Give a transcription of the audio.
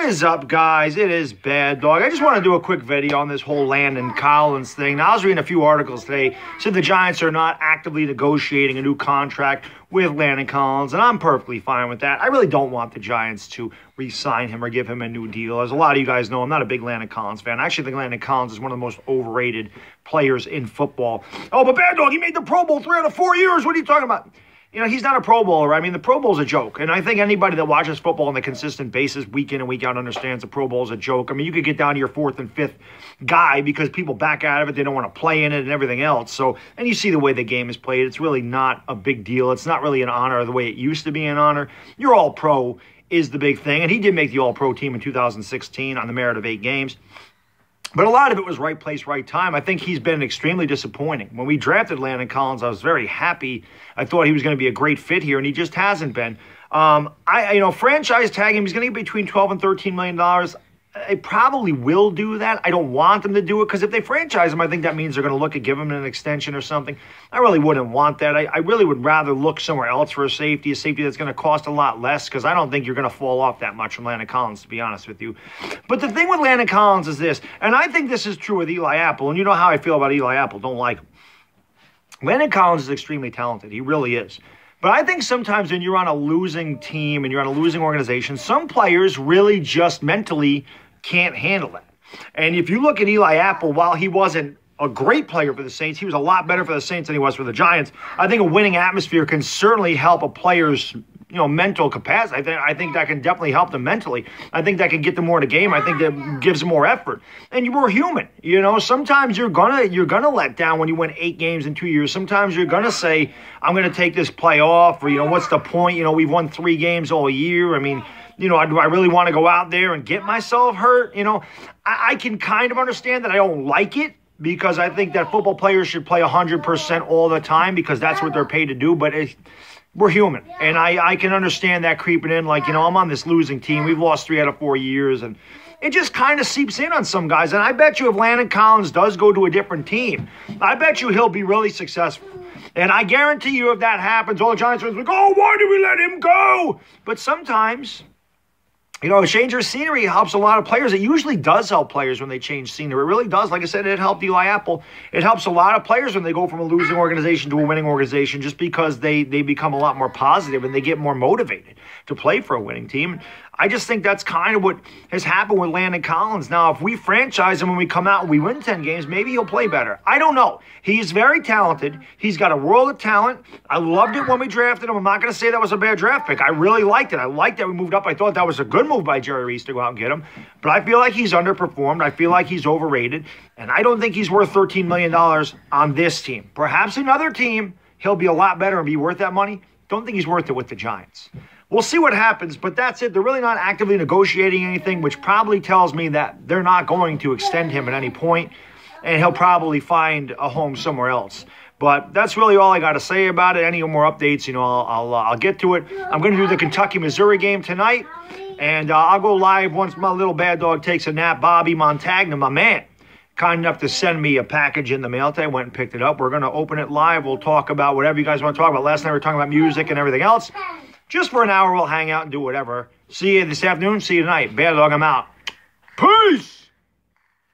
is up, guys? It is Bad Dog. I just want to do a quick video on this whole Landon Collins thing. Now, I was reading a few articles today. Said the Giants are not actively negotiating a new contract with Landon Collins, and I'm perfectly fine with that. I really don't want the Giants to re-sign him or give him a new deal. As a lot of you guys know, I'm not a big Landon Collins fan. I actually think Landon Collins is one of the most overrated players in football. Oh, but Bad Dog, he made the Pro Bowl 3 out of 4 years. What are you talking about? You know, he's not a Pro Bowler. I mean, the Pro Bowl's a joke. And I think anybody that watches football on a consistent basis, week in and week out, understands the Pro Bowl's a joke. I mean, you could get down to your fourth and fifth guy because people back out of it. They don't want to play in it and everything else. So, and you see the way the game is played. It's really not a big deal. It's not really an honor the way it used to be an honor. Your All-Pro is the big thing. And he did make the All-Pro team in 2016 on the merit of 8 games. But a lot of it was right place, right time. I think he's been extremely disappointing. When we drafted Landon Collins, I was very happy. I thought he was going to be a great fit here, and he just hasn't been. Franchise tag him. He's going to get between $12 and $13 million. I probably will do that. I don't want them to do it because if they franchise him, I think that means they're going to look at giving him an extension or something. I really wouldn't want that. I really would rather look somewhere else for a safety that's going to cost a lot less because I don't think you're going to fall off that much from Landon Collins, to be honest with you. But the thing with Landon Collins is this, and I think this is true with Eli Apple, and you know how I feel about Eli Apple. Don't like him. Landon Collins is extremely talented. He really is. But I think sometimes when you're on a losing team and you're on a losing organization, some players really just mentally can't handle that. And if you look at Eli Apple, while he wasn't a great player for the Saints, he was a lot better for the Saints than he was for the Giants. I think a winning atmosphere can certainly help a player's mental capacity. I think that can definitely help them mentally. I think that can get them more in a game. I think that gives them more effort. And we're human. Sometimes you're gonna let down when you win 8 games in 2 years. Sometimes you're gonna say, I'm gonna take this play off, or what's the point? We've won 3 games all year. I mean, do I really want to go out there and get myself hurt? I can kind of understand that I don't like it because I think that football players should play 100% all the time because that's what they're paid to do. But we're human, and I can understand that creeping in. Like, I'm on this losing team. We've lost 3 out of 4 years, and it just kind of seeps in on some guys. And I bet you if Landon Collins does go to a different team, I bet you he'll be really successful. And I guarantee you if that happens, all the Giants fans will go, oh, why did we let him go? But sometimes, a change of scenery helps a lot of players. It usually does help players when they change scenery. It really does. Like I said, it helped Eli Apple. It helps a lot of players when they go from a losing organization to a winning organization just because they become a lot more positive and they get more motivated to play for a winning team. I just think that's kind of what has happened with Landon Collins. Now, if we franchise him when we come out and we win 10 games, maybe he'll play better. I don't know. He's very talented. He's got a world of talent. I loved it when we drafted him. I'm not going to say that was a bad draft pick. I really liked it. I liked that we moved up. I thought that was a good move by Jerry Reese to go out and get him. But I feel like he's underperformed. I feel like he's overrated. And I don't think he's worth $13 million on this team. Perhaps another team, he'll be a lot better and be worth that money. Don't think he's worth it with the Giants. We'll see what happens, but that's it. They're really not actively negotiating anything, which probably tells me that they're not going to extend him at any point, and he'll probably find a home somewhere else. But that's really all I got to say about it. Any more updates, I'll get to it. I'm going to do the Kentucky-Missouri game tonight, and I'll go live once my little Bad Dog takes a nap. Bobby Montagna, my man, kind enough to send me a package in the mail today. I went and picked it up. We're going to open it live. We'll talk about whatever you guys want to talk about. Last night we were talking about music and everything else. Just for an hour, we'll hang out and do whatever. See you this afternoon. See you tonight. Bad Dog, I'm out. Peace!